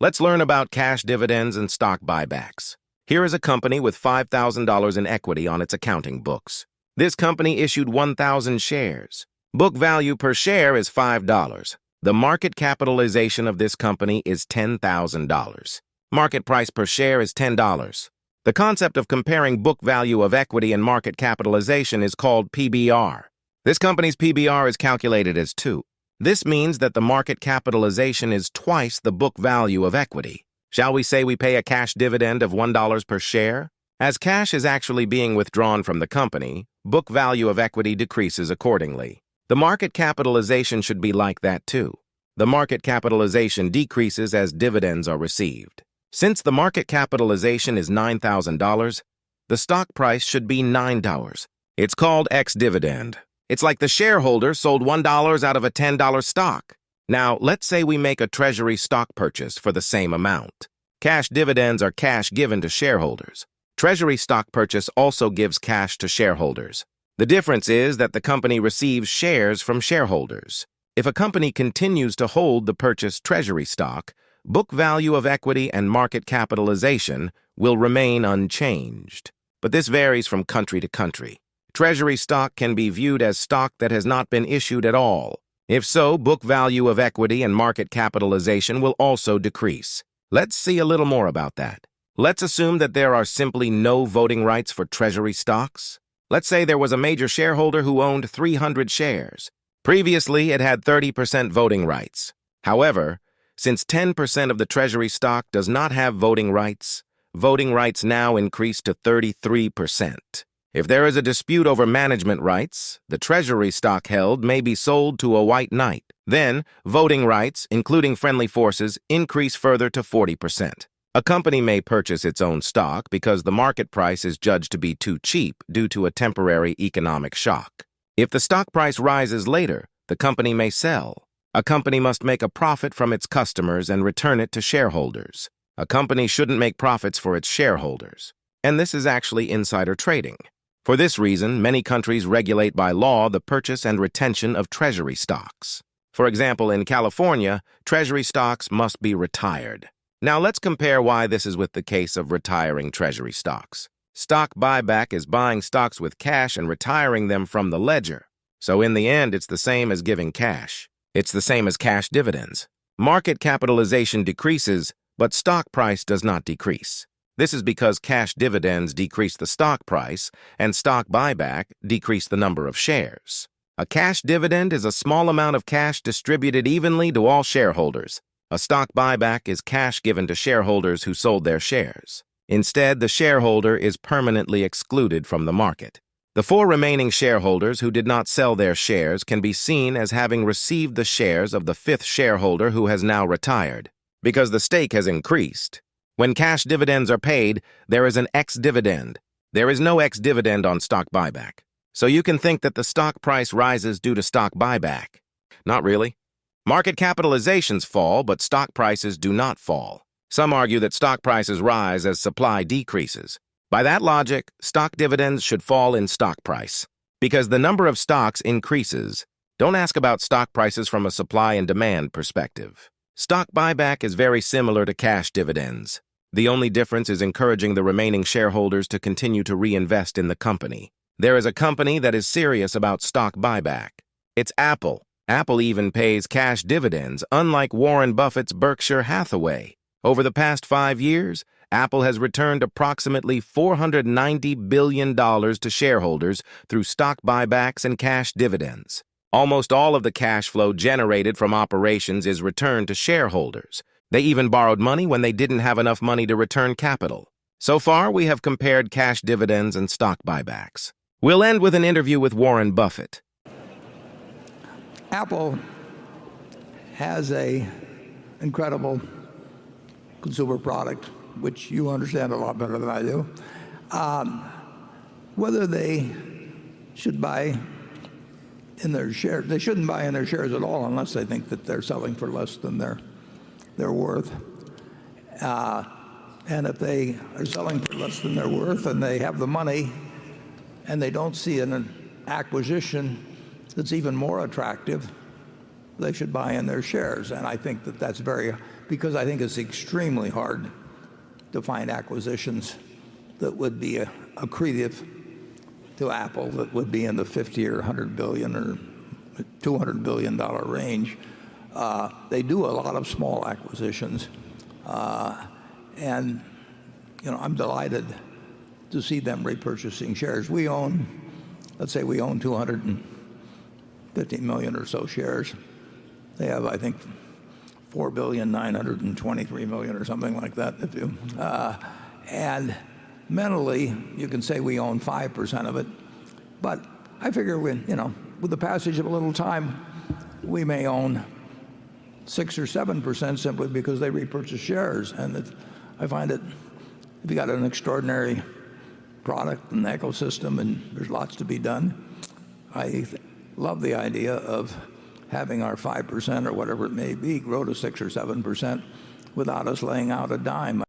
Let's learn about cash dividends and stock buybacks. Here is a company with $5,000 in equity on its accounting books. This company issued 1,000 shares. Book value per share is $5. The market capitalization of this company is $10,000. Market price per share is $10. The concept of comparing book value of equity and market capitalization is called PBR. This company's PBR is calculated as 2. This means that the market capitalization is twice the book value of equity. Shall we say we pay a cash dividend of $1 per share? As cash is actually being withdrawn from the company, book value of equity decreases accordingly. The market capitalization should be like that too. The market capitalization decreases as dividends are received. Since the market capitalization is $9,000, the stock price should be $9. It's called ex-dividend. It's like the shareholder sold $1 out of a $10 stock. Now, let's say we make a treasury stock purchase for the same amount. Cash dividends are cash given to shareholders. Treasury stock purchase also gives cash to shareholders. The difference is that the company receives shares from shareholders. If a company continues to hold the purchased treasury stock, book value of equity and market capitalization will remain unchanged. But this varies from country to country. Treasury stock can be viewed as stock that has not been issued at all. If so, book value of equity and market capitalization will also decrease. Let's see a little more about that. Let's assume that there are simply no voting rights for treasury stocks. Let's say there was a major shareholder who owned 300 shares. Previously, it had 30% voting rights. However, since 10% of the treasury stock does not have voting rights now increase to 33%. If there is a dispute over management rights, the treasury stock held may be sold to a white knight. Then, voting rights, including friendly forces, increase further to 40%. A company may purchase its own stock because the market price is judged to be too cheap due to a temporary economic shock. If the stock price rises later, the company may sell. A company must make a profit from its customers and return it to shareholders. A company shouldn't make profits for its shareholders. And this is actually insider trading. For this reason, many countries regulate by law the purchase and retention of treasury stocks. For example, in California, treasury stocks must be retired. Now let's compare why this is with the case of retiring treasury stocks. Stock buyback is buying stocks with cash and retiring them from the ledger. So in the end, it's the same as giving cash. It's the same as cash dividends. Market capitalization decreases, but stock price does not decrease. This is because cash dividends decrease the stock price, and stock buyback decrease the number of shares. A cash dividend is a small amount of cash distributed evenly to all shareholders. A stock buyback is cash given to shareholders who sold their shares. Instead, the shareholder is permanently excluded from the market. The 4 remaining shareholders who did not sell their shares can be seen as having received the shares of the 5th shareholder who has now retired, because the stake has increased. When cash dividends are paid, there is an ex-dividend. There is no ex-dividend on stock buyback. So you can think that the stock price rises due to stock buyback. Not really. Market capitalizations fall, but stock prices do not fall. Some argue that stock prices rise as supply decreases. By that logic, stock dividends should fall in stock price. Because the number of stocks increases, don't ask about stock prices from a supply and demand perspective. Stock buyback is very similar to cash dividends. The only difference is encouraging the remaining shareholders to continue to reinvest in the company. There is a company that is serious about stock buyback. It's Apple. Apple even pays cash dividends, unlike Warren Buffett's Berkshire Hathaway. Over the past 5 years, Apple has returned approximately $490 billion to shareholders through stock buybacks and cash dividends. Almost all of the cash flow generated from operations is returned to shareholders. They even borrowed money when they didn't have enough money to return capital. So far, we have compared cash dividends and stock buybacks. We'll end with an interview with Warren Buffett. Apple has an incredible consumer product, which you understand a lot better than I do. Whether they should buy in their shares, they shouldn't buy in their shares at all unless they think that they're selling for less than they're worth. And if they are selling for less than they're worth and they have the money and they don't see an acquisition that's even more attractive, they should buy in their shares. And I think that that's because I think it's extremely hard to find acquisitions that would be accretive to Apple, that would be in the 50 or 100 billion or $200 billion range. They do a lot of small acquisitions. And I'm delighted to see them repurchasing shares. Let's say we own 250 million or so shares. They have, I think, 4,923,000,000 or something like that. And mentally, you can say we own 5% of it. But I figure with the passage of a little time, we may own 6 or 7% simply because they repurchase shares. And I find that if you got an extraordinary product and ecosystem, and there's lots to be done, I love the idea of having our 5% or whatever it may be grow to 6 or 7% without us laying out a dime.